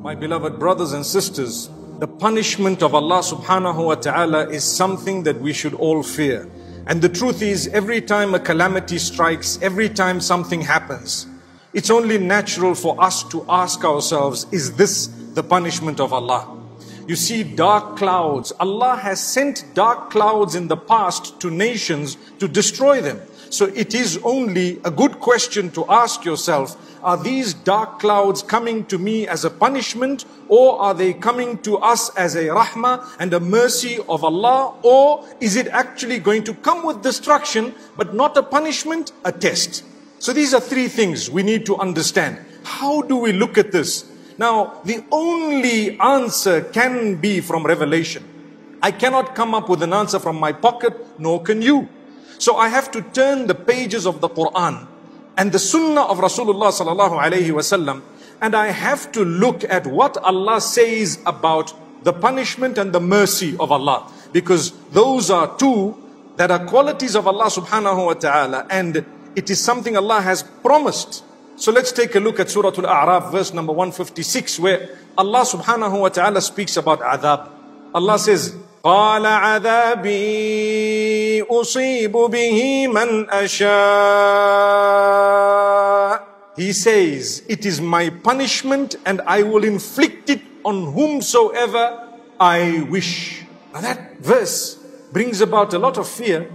My beloved brothers and sisters, the punishment of Allah subhanahu wa ta'ala is something that we should all fear. And the truth is, every time a calamity strikes, every time something happens, it's only natural for us to ask ourselves, is this the punishment of Allah? You see dark clouds. Allah has sent dark clouds in the past to nations to destroy them. So it is only a good question to ask yourself, are these dark clouds coming to me as a punishment, or are they coming to us as a rahmah and a mercy of Allah, or is it actually going to come with destruction but not a punishment, a test? So these are three things we need to understand. How do we look at this? Now, the only answer can be from revelation. I cannot come up with an answer from my pocket, nor can you. So I have to turn the pages of the Quran and the Sunnah of Rasulullah sallallahu alaihi wasallam, and I have to look at what Allah says about the punishment and the mercy of Allah, because those are two that are qualities of Allah subhanahu wa ta'ala, and it is something Allah has promised. So let's take a look at Surah Al-A'raf, verse number 156, where Allah subhanahu wa ta'ala speaks about adhab. Allah says, قَالَ عَذَابِي أُصِيبُ بِهِ مَنْ أَشَاءُ. He says, it is my punishment and I will inflict it on whomsoever I wish. Now that verse brings about a lot of fear,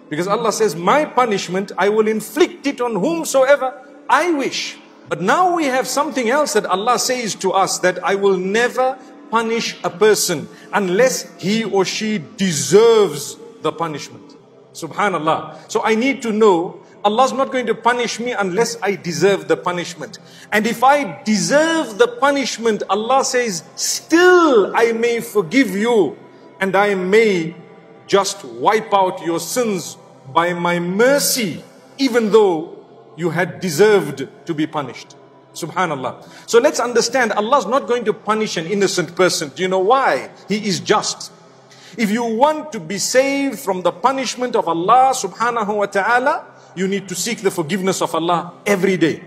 because Allah says, my punishment, I will inflict it on whomsoever I wish. But now we have something else that Allah says to us, that I will never punish a person unless he or she deserves the punishment. Subhanallah. So I need to know, Allah's not going to punish me unless I deserve the punishment. And if I deserve the punishment, Allah says, still I may forgive you and I may just wipe out your sins by my mercy, even though you had deserved to be punished. Subhanallah. So let's understand, Allah's not going to punish an innocent person. Do you know why? He is just. If you want to be saved from the punishment of Allah subhanahu wa ta'ala, you need to seek the forgiveness of Allah every day.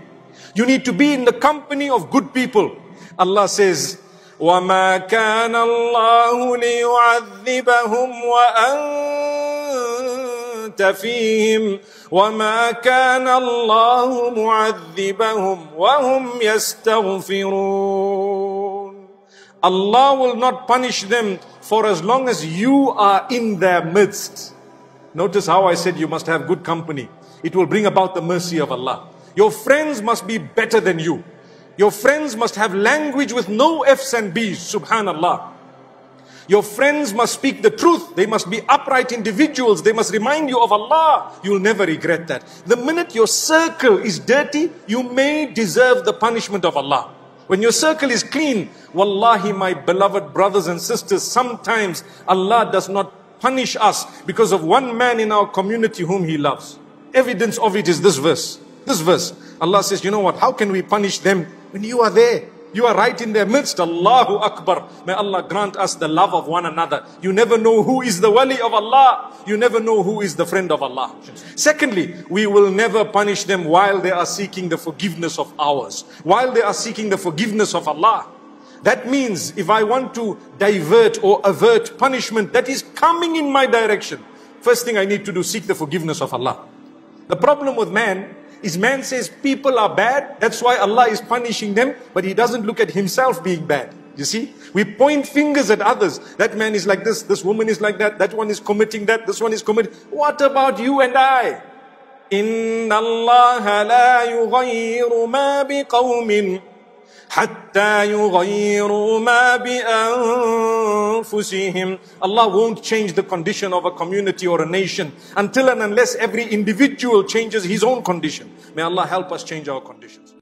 You need to be in the company of good people. Allah says, وَمَا كَانَ اللَّهُ لِيُعَذِّبَهُمْ وَأَنْتَ فِيهِمْ وَمَا كَانَ اللَّهُ مُعَذِّبَهُمْ وَهُمْ يَسْتَغْفِرُونَ. Allah will not punish them for as long as you are in their midst. Notice how I said you must have good company. It will bring about the mercy of Allah. Your friends must be better than you. Your friends must have language with no F's and B's. Subhanallah. Your friends must speak the truth. They must be upright individuals. They must remind you of Allah. You'll never regret that. The minute your circle is dirty, you may deserve the punishment of Allah. When your circle is clean, wallahi, my beloved brothers and sisters, sometimes Allah does not punish us because of one man in our community whom He loves. Evidence of it is this verse. This verse. Allah says, you know what? How can we punish them when you are there? You are right in their midst. Allahu Akbar. May Allah grant us the love of one another. You never know who is the wali of Allah. You never know who is the friend of Allah. Secondly, we will never punish them while they are seeking the forgiveness of ours. While they are seeking the forgiveness of Allah. That means if I want to divert or avert punishment that is coming in my direction, first thing I need to do, seek the forgiveness of Allah. The problem with man is man says people are bad, that's why Allah is punishing them, but he doesn't look at himself being bad. You see, we point fingers at others. That man is like this woman is like that one is committing that, this one is committing. What about you and I? Inna Allah la yughayyiru ma biqawmin hatta yughayyiru ma bi anfusihim. Allah won't change the condition of a community or a nation until and unless every individual changes his own condition. May Allah help us change our conditions.